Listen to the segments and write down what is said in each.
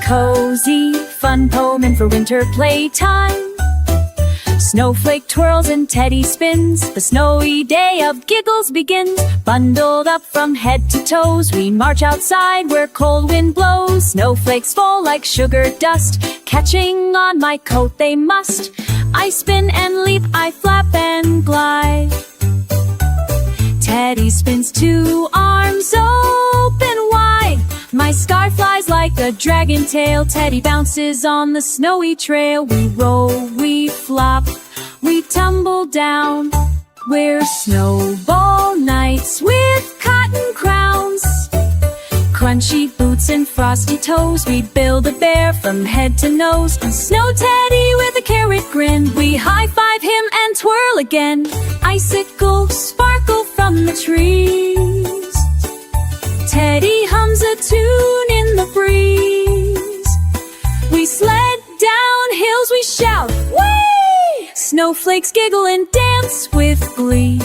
cozy, fun poem in for winter playtime. Snowflake twirls and Teddy spins, the snowy day of giggles begins. Bundled up from head to toes, we march outside where cold wind blows. Snowflakes fall like sugar dust, catching on my coat they must. I spin and leap, I flap and glide. Teddy spins, two arms open wide. My scarf flies like a dragon tail. Teddy bounces on the snowy trail. We roll, we flop, we tumble down. We're snowball knights with cotton crowns. Crunchy boots and frosty toes, we build a bear from head to nose. Snow Teddy with a carrot grin, we high-five him and twirl again. Icicles sparkle from the trees. Teddy hums a tune in the breeze. We sled down hills, we shout, whee! Snowflakes giggle and dance with glee.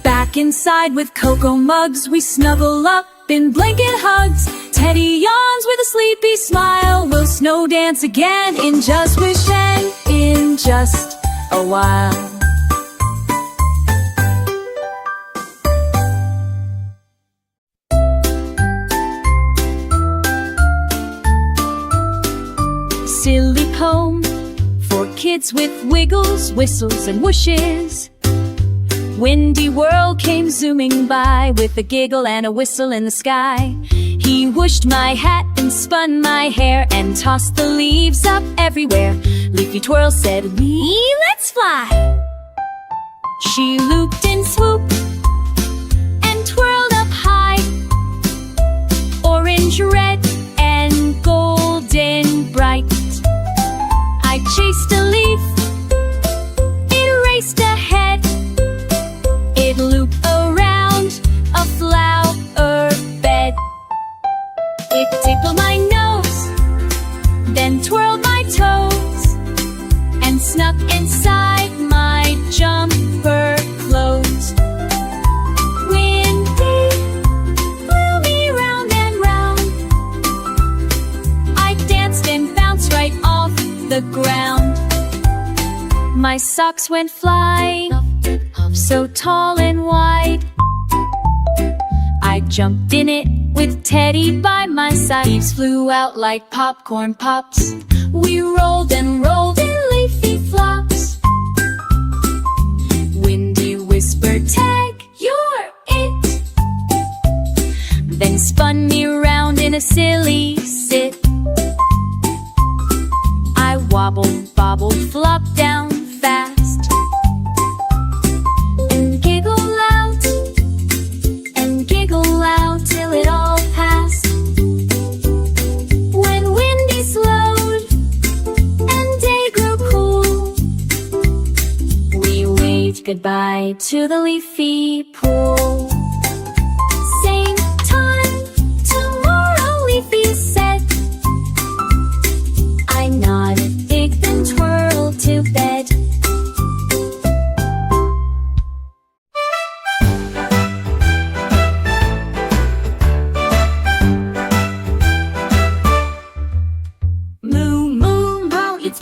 Back inside with cocoa mugs, we snuggle up in blanket hugs. Teddy yawns with a sleepy smile. We'll snow dance again in just wish and in just a while. Silly poem for kids with wiggles, whistles, and whooshes. Windy world came zooming by with a giggle and a whistle in the sky. He whooshed my hat and spun my hair and tossed the leaves up everywhere. Leafy Twirl said, "Wee, let's fly!" She looped and swooped and twirled up high. Orange, red, and golden bright. I chased a leaf, it raced ahead. It looped around a flower bed. It tickled my nose, then twirled my toes, and snuck inside my jumper clothes. Windy blew me round and round. I danced and bounced right off the ground. My socks went flying, so tall and wide. I jumped in it with Teddy by my side. Leaves flew out like popcorn pops. We rolled and rolled in leafy flops. Windy whispered, "Tag, you're it." Then spun me around in a silly sit. I wobbled, bobbled, flopped down fast. And giggle out till it all passed. When windy slowed and day grew cool, we waved goodbye to the leafy pool. Same time tomorrow, Leafy said. I nodded big, then twirled to bed.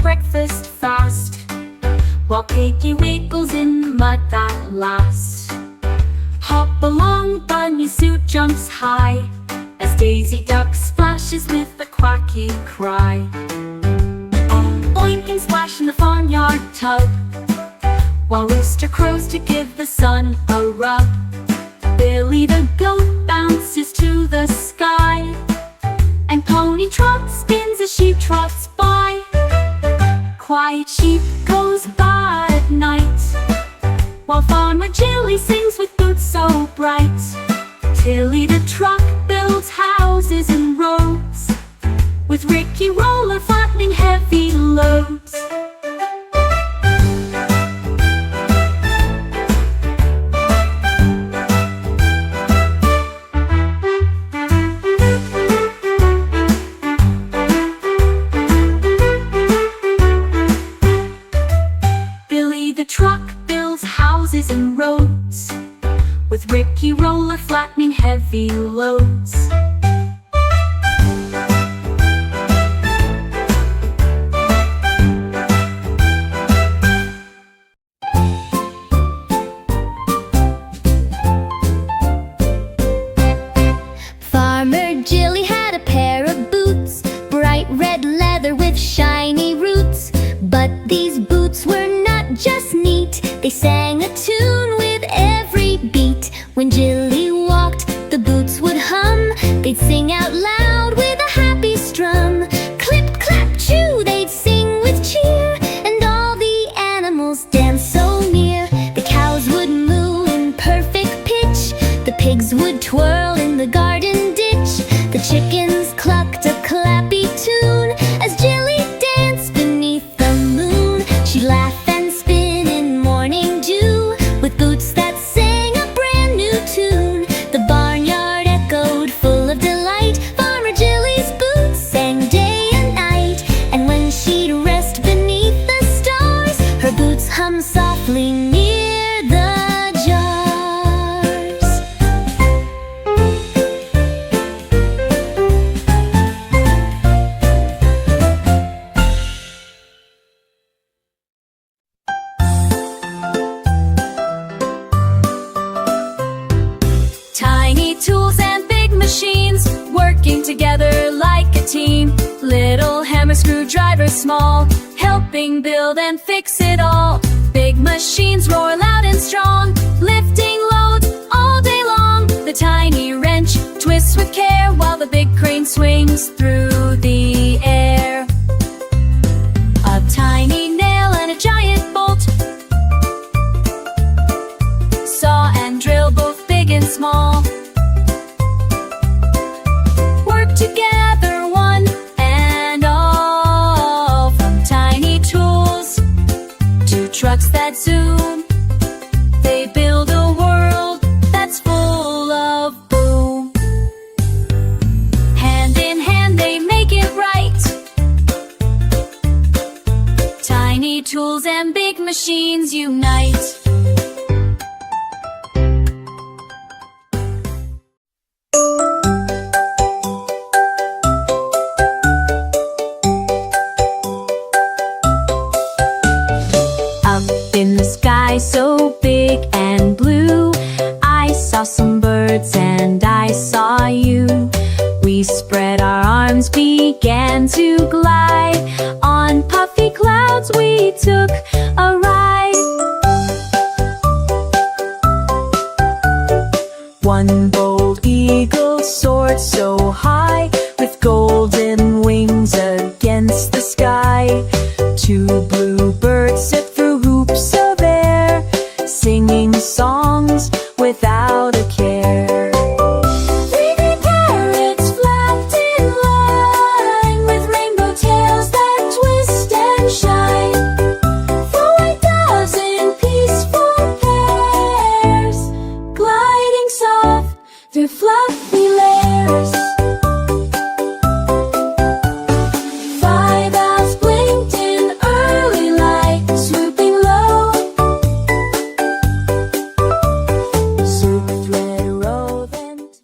Breakfast fast, while Piggy wiggles in the mud that lasts. Hop along, Bunny suit jumps high, as Daisy Duck splashes with a quacky cry. Oink and splash in the farmyard tub, while Rooster crows to give the sun a rub. Billy the goat bounces to the sky, and Pony Trot spins as sheep trots by. Quiet sheep goes by at night, while Farmer Jilly sings with boots so bright. Tilly the truck builds houses and roads, with Ricky Roller flattening heavy loads. And roads, with Ricky Roller flattening heavy loads. Jilly had a pair of boots, bright red leather with shiny roots. But these boots were not just neat, they sang a tune with every beat. When Jilly walked, the boots would hum, they'd sing out loud with a happy strum. Clip, clap, chew, they'd sing with cheer, and all the animals danced so near. The cows would moo in perfect pitch, the pigs would twirl in the garden ditch. The chickens clucked a clappy tune as Jilly danced beneath the moon. She'd laugh and spin in morning dew with boots that sang a brand new tune. The barnyard echoed full of delight. Farmer Jilly's boots sang day and night. And when she'd rest beneath the stars, her boots hummed softly near the jars. Tiny tools and big machines working together like a team. Little hammer, screwdriver, small, helping build and fix it all. Big machines roar loud and strong, lifting loads all day long. The tiny wrench twists with care while the big crane swings through the air. A tiny nail and a giant bolt, saw and drill, both big and small, work together one and all. From tiny tools to trucks that zoom, they build a world that's full of boom. Hand in hand they make it right. Tiny tools and big machines unite. Up in the sky so big and blue, I saw some birds and I saw you. We spread our arms, began to glide. On puffy clouds we took a ride. One bold eagle soared so high, with golden wings against the sky. Two blue birds sit through hoops of air, singing songs without a care. Three green parrots flapped in line, with rainbow tails that twist and shine. 4 white doves in peaceful pairs, gliding soft through fluffy layers. 5 owls blinked in early light, swooping low. Swooped red rovent.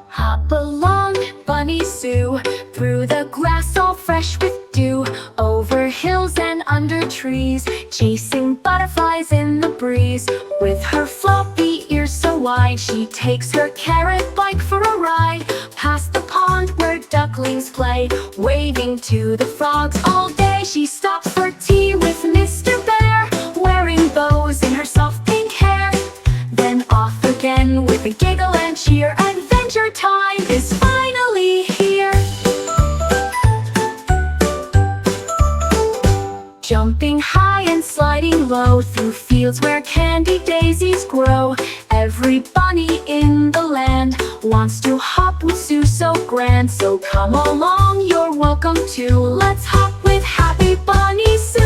Hop along, Bunny Sue, through the grass all fresh with dew, over hills and under trees, chasing butterflies in the breeze. With her floppy ears so wide, she takes her carrot bike for a ride. Past the pond where ducklings play, waving to the frogs all day. She stops for tea with Mr. Bear, wearing bows in her soft pink hair. Then off again with a giggle and cheer. Adventure time is finally here. Jumping high and sliding low, through fields where candy daisies grow. Every bunny in the land wants to hop with Sue so grand. So come along, you're welcome to. Let's hop with Happy Bunny Sue.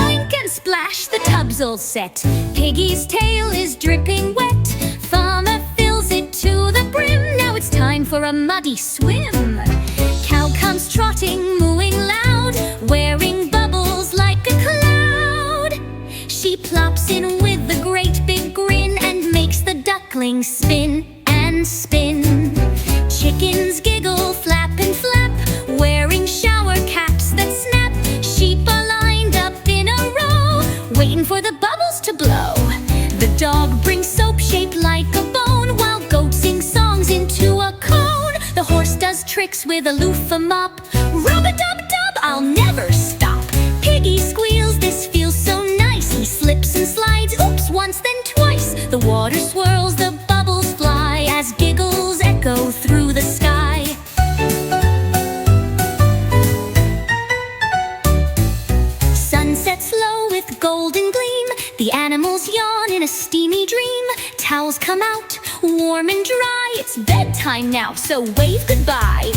Oink and splash, the tub's all set. Piggy's tail is dripping wet. Farmer fills it to the brim. Now it's time for a muddy swim. Cow comes trotting, mooing loud, wearing bubbles like a cloud. She plops in with a great big grin and makes the duck ducklings spin and spin. Chickens giggle, flap and flap, wearing shower caps that snap. Sheep are lined up in a row, waiting for the bubbles to blow. The dog brings soap shaped like a bone, while goats sing songs into a cone. The horse does tricks with a loofah mop. Rub-a-dub-dub, I'll never stop. Piggy squeals, this feels so nice. He slips and slides, oops, once then twice. The water swirls, the bubbles fly, as giggles echo through the sky. Sun sets low with golden gleam. The animals yawn in a steamy dream. Towels come out, warm and dry. It's bedtime now, so wave goodbye.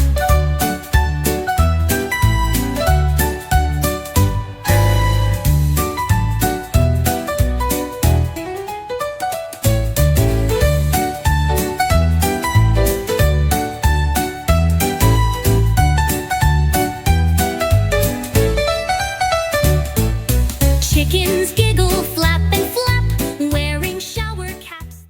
Chickens giggle, flap and flap, wearing shower caps.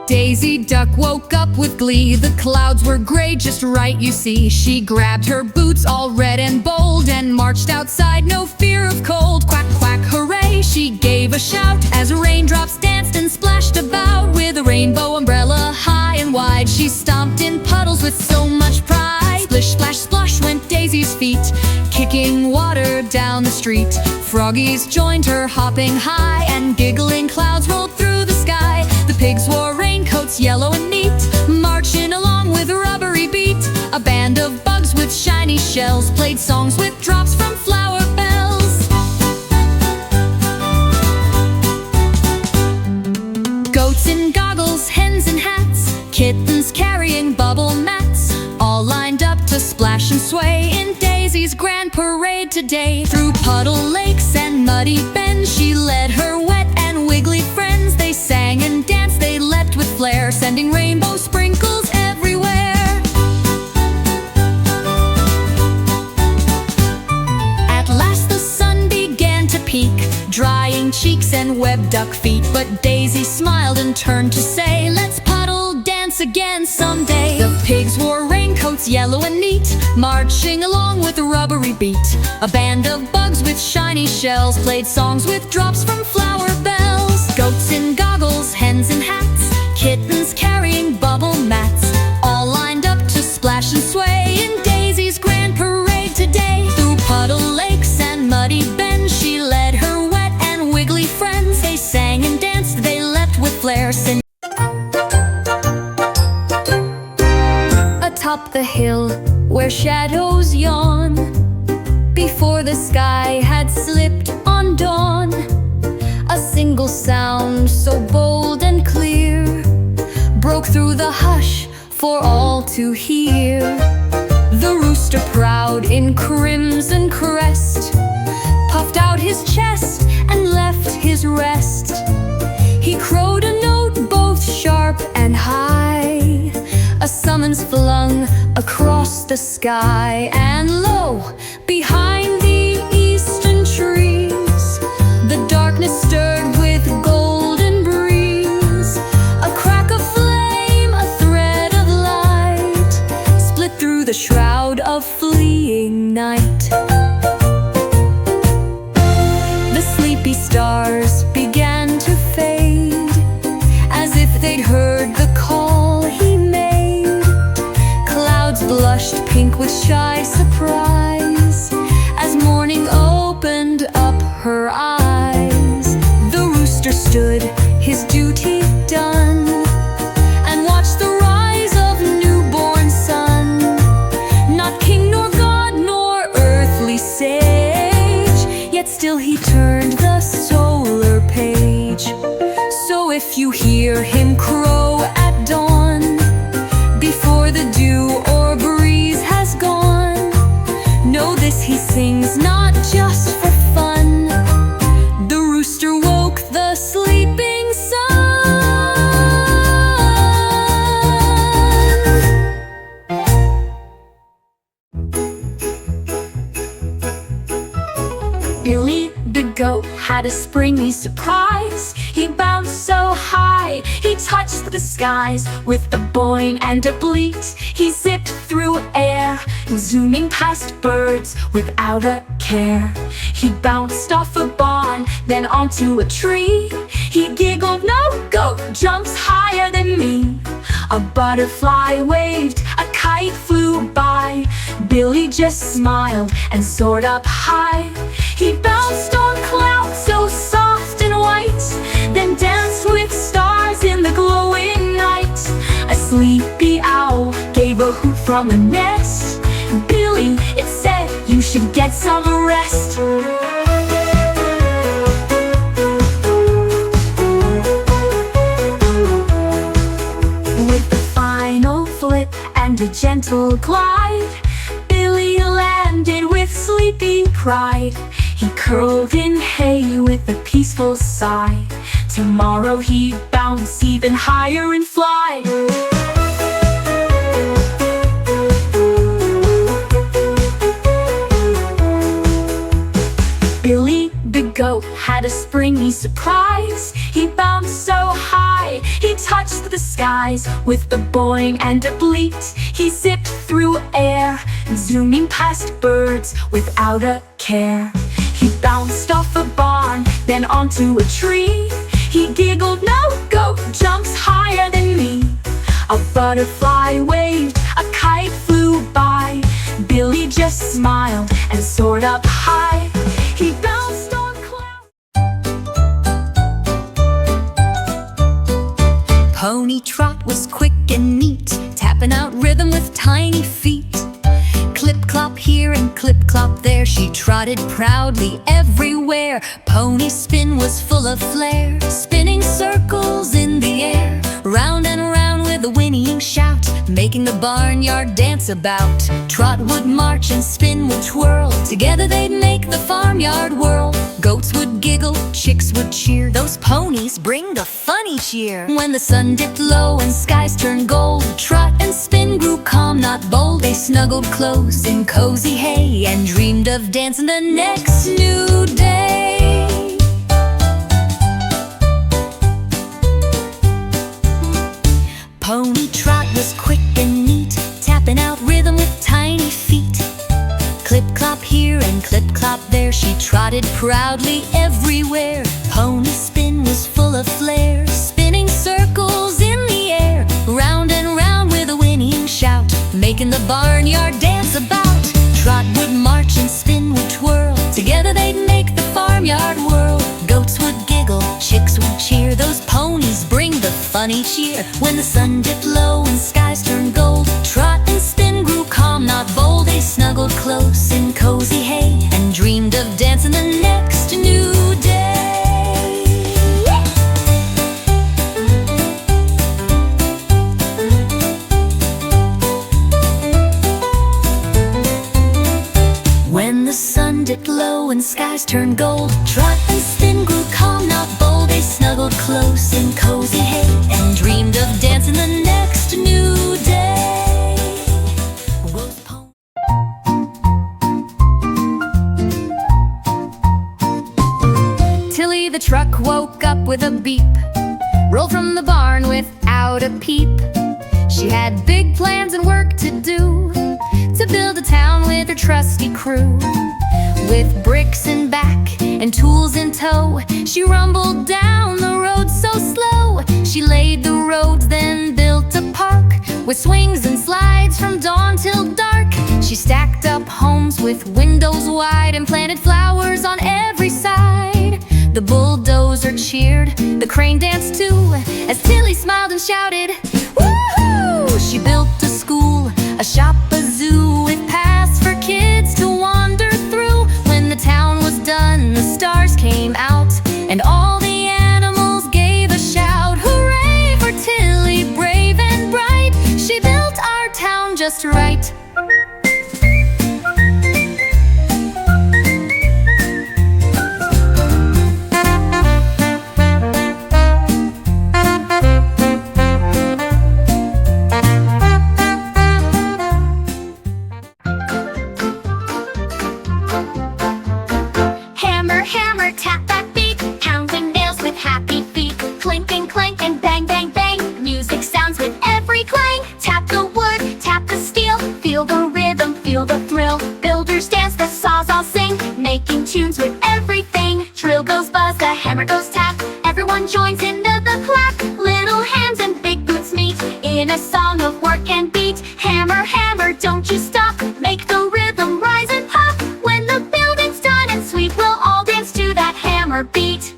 Daisy Duck woke up with glee. The clouds were gray just right, you see. She grabbed her boots all red and bold and marched outside, no fear of cold. Quack, quack, hooray, she gave a shout as raindrops danced and splashed about. With a rainbow umbrella high and wide, she stomped in puddles with so much pride. Splish, splash, splosh went Daisy's feet, kicking water down the street. Froggies joined her, hopping high, and giggling clouds rolled through the sky. The pigs wore raincoats yellow and neat, marching along with a rubbery beat. A band of bugs with shiny shells played songs with drops from flower bells. Goats in goggles, hens in hats, kittens carrying bubble mats, all lined up to splash and sway in Daisy's grand parade today. Through puddle lakes and muddy bends, she led her wet and wiggly friends. They sang and danced, they leapt with flair, sending rainbow sprinkles everywhere. At last the sun began to peak, drying cheeks and webbed duck feet. But Daisy smiled and turned to say, let's puddle dance again someday. The pigs wore raincoats yellow and neat, marching along with a rubbery beat. A band of bugs with shiny shells played songs with drops from flower bells. Goats in goggles, hens in hats, kittens carrying bubble mats, all lined up to splash and sway in Daisy's grand parade today. Through puddle lakes and muddy bends, she led her wet and wiggly friends. They sang and danced, they leapt with flair. Atop the hill where shadows yawn, before the sky had slipped on dawn, a single sound so bold and clear broke through the hush for all to hear. The rooster, proud in crimson crest, puffed out his chest and left his rest. He crowed a note both sharp and high, a summons flung across the sky. And lo, behind the eastern trees, the darkness stirred with golden breeze. A crack of flame, a thread of light, split through the shroud of fleeing night. The sleepy stars began to fade, as if they'd heard the call he made. Clouds blushed pink with shy surprise as morning opened up her eyes. The rooster stood, his duty done, and watched the rise of newborn sun. Not king nor god nor earthly sage, yet still he turned the solar page. So if you hear him crow at dawn, before the dew or breeze has gone, know this, he sings not just for fun. The rooster woke the sleeping sun. the goat had a springy surprise. He bounced so high, he touched the skies. With a boing and a bleat, he zipped through air, zooming past birds without a care. He bounced off a barn, then onto a tree. He giggled, "No goat jumps higher than me." A butterfly waved, a kite flew by. Billy just smiled and soared up high. He bounced on clouds so soft and white, then danced with stars in the glowing night. A sleepy owl gave a hoot from the nest. "Billy," it said, "you should get some rest." And a gentle glide, Billy landed with sleepy pride. He curled in hay with a peaceful sigh. Tomorrow he'd bounce even higher and fly. Billy the goat had a springy surprise. He bounced so high, he touched the skies. With a boing and a bleat, he zipped through air, zooming past birds without a care. He bounced off a barn, then onto a tree. He giggled, "No goat jumps higher than me." A butterfly waved, a kite flew by. Billy just smiled and soared up high. He bounced on clouds. Pony Trot was quick and neat, tapping out rhythm with tiny feet. Clip-clop here and clip-clop there, she trotted proudly everywhere. Pony Spin was full of flair, spinning circles in the air. Round and round with a whinnying shout, making the barnyard dance about. Trot would march and Spin would twirl, together they'd make the farmyard whirl. Goats would giggle, chicks would cheer, those ponies bring the funny cheer. When the sun dipped low and skies turned gold, Trot and Spin grew calm, not bold. They snuggled close in cozy hay and dreamed of dancing the next new day. Pony Trot was quick and neat, tapping out rhythm with tiny feet. Clip-clop here and clip-clop there, she trotted proudly everywhere. Pony Spin was full of flair, spinning circles in the air. Round and round with a whinnying shout, making the barnyard dance about. Trot would march and Spin would twirl, together they'd make the farmyard whirl. Goats would giggle, chicks would cheer, those ponies bring the funny cheer. When the sun dipped low and skies turned gold, Trot and Spin grew calm, not bold. They snuggled close in cozy hay and dreamed of dancing the next new day. When the sun dipped low and skies turned gold, Trot and Spin grew calm, not bold. They snuggled close in cozy hay and dreamed of dancing the next new day. Tilly the truck woke up with a beep, rolled from the barn without a peep. She had big plans and work to do, to build a town with her trusty crew. With bricks in back and tools in tow, she rumbled down the road so slow. She laid the roads, then built a park with swings and slides from dawn till dark. She stacked up homes with windows wide and planted flowers on every side. The bulldozer cheered, the crane danced too, as Tilly smiled and shouted, "Woohoo!" She built a school, a shop, a zoo, with paths for kids to wander through. When the town was done, the stars came out, and all the animals gave a shout. Hooray for Tilly, brave and bright! She built our town just right. Hammer, hammer, tap that beat, pounding nails with happy feet. Clink and clank and bang, bang, bang, music sounds with every clang. Tap the wood, tap the steel, feel the rhythm, feel the thrill. Builders dance, the saws all sing, making tunes with everything. Drill goes buzz, the hammer goes tap, everyone joins in the clap. Little hands and big boots meet in a song of work and beat. Hammer, hammer, don't you stop, make the rhythm rise and pop. When the building's done and sweet, we'll all dance to that hammer beat.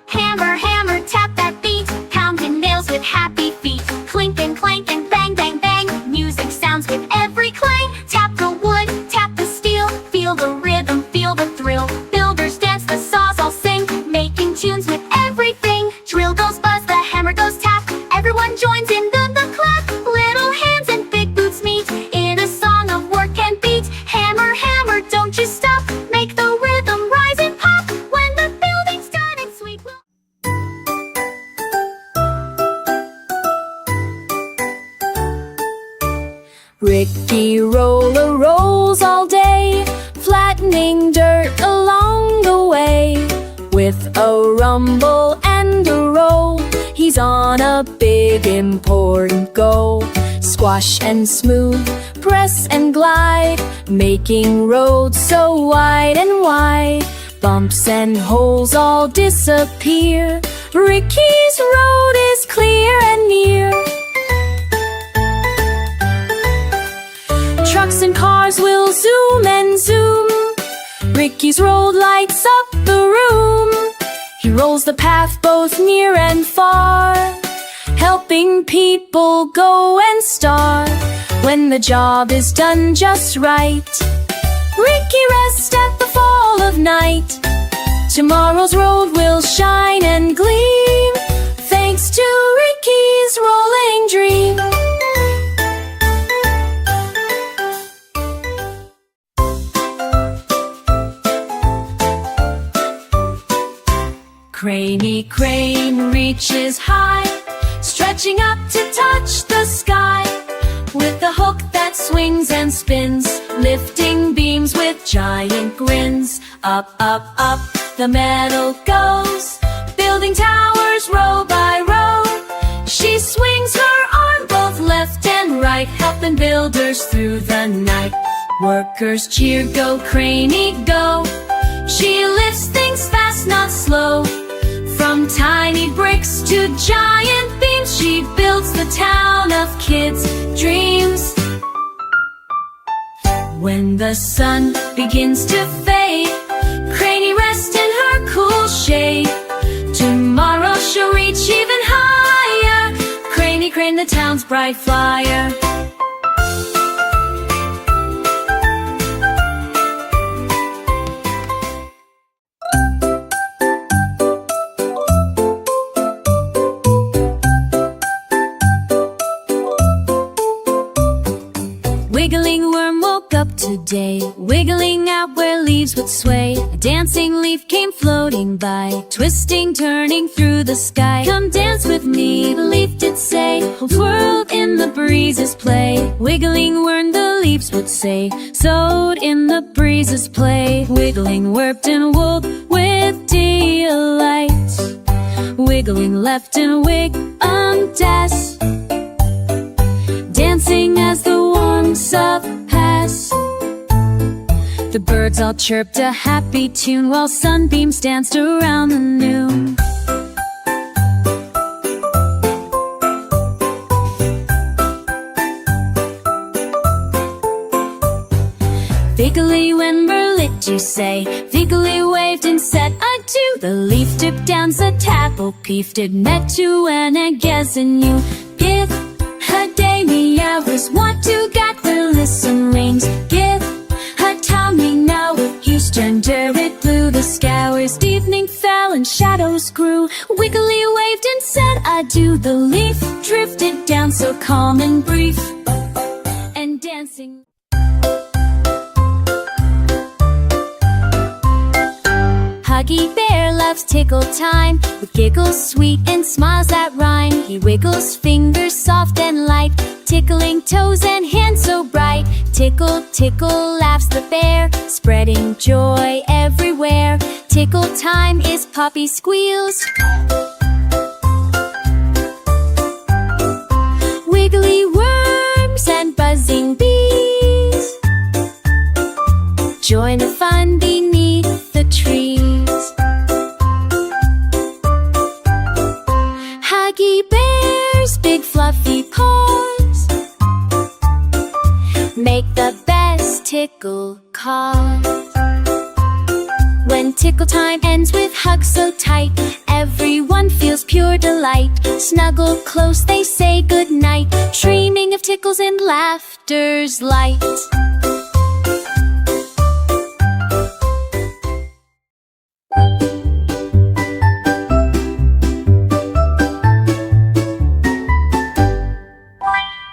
Hammer, hammer, tap that beat, pounding nails with happy feet. Clink and clank and bang, bang, bang, music sounds with every clang. Tap the wood, tap the steel, feel the rhythm, feel the thrill. Builders dance, the saws all sing, making tunes with everything. Drill goes buzz, the hammer goes tap, everyone joins in the clap. Little hands and big boots meet in a song of work and beat. Hammer, hammer, don't you stop, make the rhythm rise and pop. When the building's done and sweet, we'll Ricky roller rolls all day, flattening dirt along the way. With a rumble and a roll, he's on a big important go. Squash and smooth, press and glide, making roads so wide and wide. Bumps and holes all disappear, Ricky's road is clear and near. Trucks and cars will zoom and zoom, Ricky's road lights up the room. He rolls the path both near and far, helping people go and start. When the job is done just right, Ricky rests at the fall of night. Tomorrow's road will shine and gleam, thanks to Ricky's rolling dream. Craney crane reaches high, stretching up to touch the sky. With a hook that swings and spins, lifting beams with giant grins. Up, up, up, the metal goes, building towers row by row. She swings her arm both left and right, helping builders through the night. Workers cheer, go Craney, go. She lifts things fast, not slow. From tiny bricks to giant beams, she builds the town of kids' dreams. When the sun begins to fade, Craney rests in her cool shade. Tomorrow she'll reach even higher, Craney crane, the town's bright flyer. Wiggling worm woke up today, wiggling out where leaves would sway. A dancing leaf came floating by, twisting, turning through the sky. Come dance with me, the leaf did say, whole world in the breezes play. Wiggling worm, the leaves would say, sewed in the breezes play. Wiggling warped and woke with delight, wiggling left and wig undas, dancing as the warmth up pass. The birds all chirped a happy tune, while sunbeams danced around the noon. Figgly when lit, you say, Figgly waved and said adieu. The leaf took down the tapple, peefed it, met to an egg and you give her day me hours, want to get the listen rings. Give her tummy now with eastern it blew. The scours, evening fell and shadows grew. Wiggly waved and said adieu. The leaf drifted down so calm and brief, and dancing. Huggy Bear loves tickle time, with giggles sweet and smiles that rhyme. He wiggles fingers soft and light, tickling toes and hands so bright. Tickle, tickle, laughs the bear, spreading joy everywhere. Tickle time is puppy squeals. Wiggly worms and buzzing bees join the fun beneath the trees. Huggy bears, big fluffy paws make the best tickle cause. When tickle time ends with hugs so tight, everyone feels pure delight. Snuggle close, they say goodnight, dreaming of tickles and laughter's light.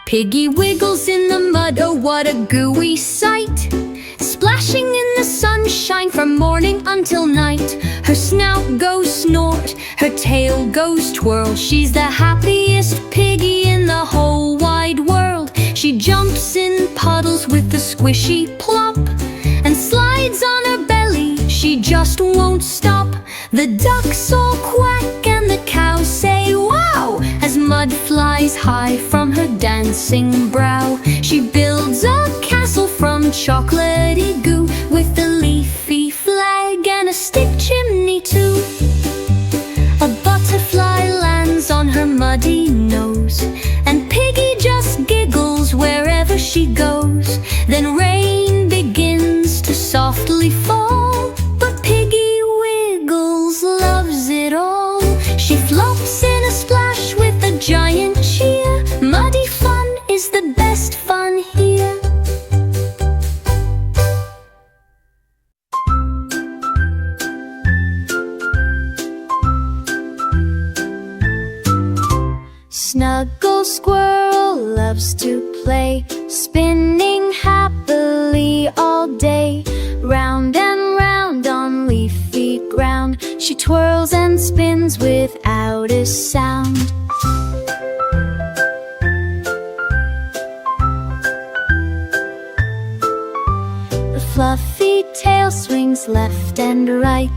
Piggy wiggles in the mud, oh what a gooey sight. Splashing in the sunshine from morning until night. Her snout goes snort, her tail goes twirl. She's the happiest piggy in the whole wide world. She jumps in puddles with a squishy plop and slides on her belly, she just won't stop. The ducks all quack and the cows say wow as mud flies high from her dancing brow. She builds a castle from chocolatey goo with a leafy flag and a stick chimney too. A butterfly lands on her muddy nose, and Piggy just giggles wherever she goes. Then rain begins to softly fall, but Piggy Wiggles loves it all. She flops in a splash with a giant cheer. Muddy fun is the best fun here. Snuggle Squirrel loves to play, spinning happily all day. Round and round on leafy ground, she twirls and spins without a sound. The fluffy tail swings left and right,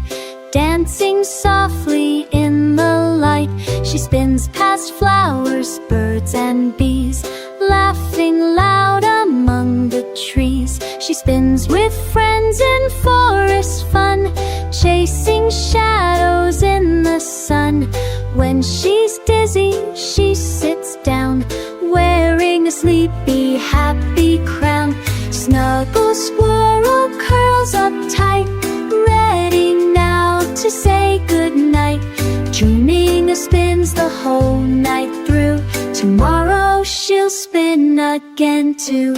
dancing softly in the light. She spins past flowers, birds and bees, laughing loud among the trees. She spins with friends in forest fun, chasing shadows in the sun. When she's dizzy, she sits down, wearing a sleepy, happy crown. Snuggle Squirrel curls up tight, ready now to say goodnight. Dreaming of spins the whole night through. Tomorrow she'll spin again too.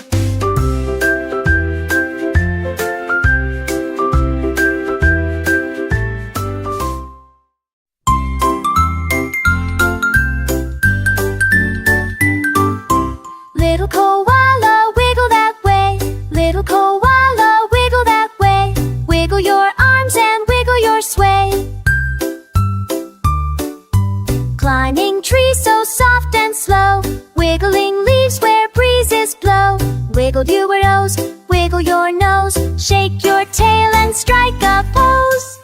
Little koala, wiggle that way. Little koala, wiggle that way. Wiggle your arms and wiggle your sway. Climbing trees so soft and slow, wiggling leaves where breezes blow. Wiggle your toes, wiggle your nose, shake your tail and strike a pose.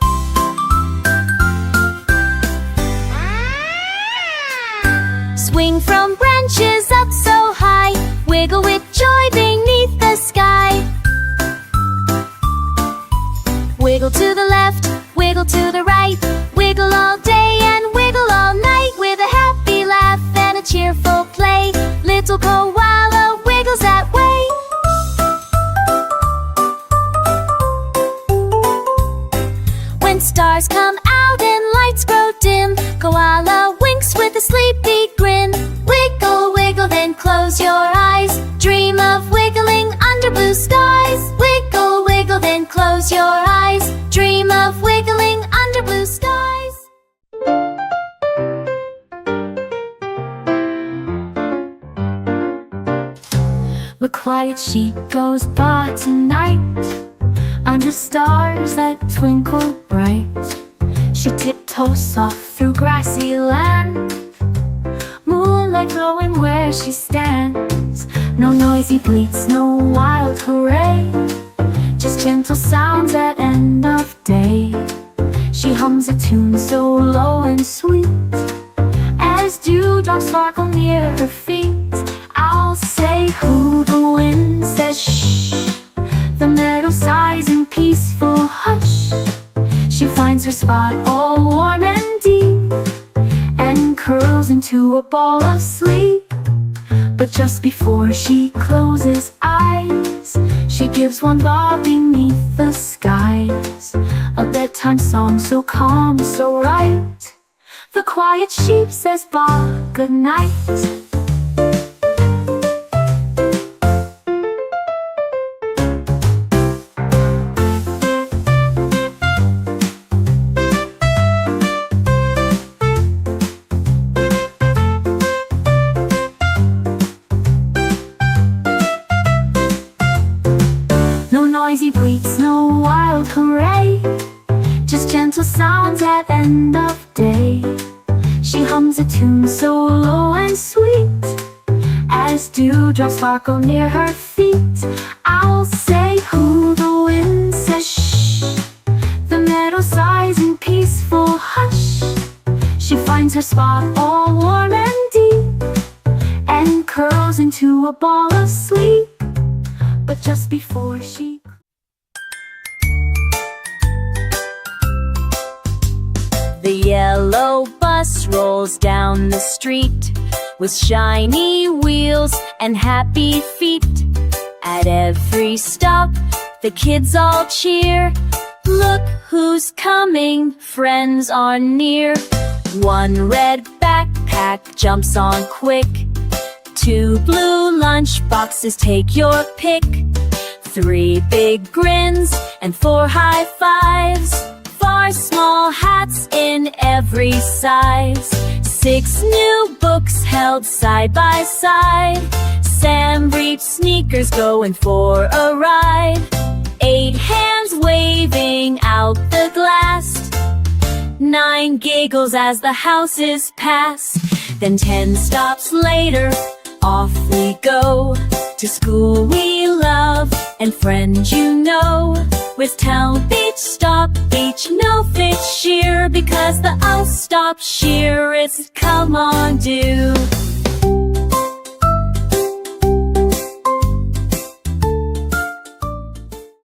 Swing from branches up so high, wiggle with joy beneath the sky. Wiggle to the left, wiggle to the right, wiggle all day and wiggle all night. With a happy laugh and a cheerful play, little koala wiggles that way. When stars come out and lights grow dim, koala winks with a sleepy grin. Wiggle, wiggle, then close your eyes, dream of wiggling under blue skies. Wiggle, wiggle, then close your eyes, dream of wiggling under blue skies. But quiet she goes by tonight, under stars that twinkle bright. She tiptoes soft through grassy land, moonlight like knowing where she stands. No noisy bleats, no wild hooray, just gentle sounds at end of day. She hums a tune so low and sweet, as dewdrops sparkle near her feet. I'll say who, the wind says shh, the meadow sighs in peaceful hush. She finds her spot all warm and deep, and curls into a ball of sleep. But just before she closes eyes, she gives one bob beneath the skies. A bedtime song so calm, so right. The quiet sheep says Bob good night. No noisy bleats, no wild hooray, just gentle sounds at end of day. She hums a tune so low and sweet, as dewdrops sparkle near her feet. I'll say who, the wind says shh, the meadow sighs in peaceful hush. She finds her spot all warm and deep, and curls into a ball of sleep. But just before she The yellow bus rolls down the street, with shiny wheels and happy feet. At every stop, the kids all cheer. Look who's coming, friends are near. One red backpack jumps on quick, 2 blue lunch boxes, take your pick. 3 big grins and 4 high fives, 4 small hats in every size. 6 new books held side by side, Sam breech sneakers going for a ride. 8 hands waving out the glass, 9 giggles as the houses pass. Then 10 stops later, off we go, to school we love and friends you know. With tell beach, stop beach, no fish sheer, because the owl stopped sheer, it's come on do.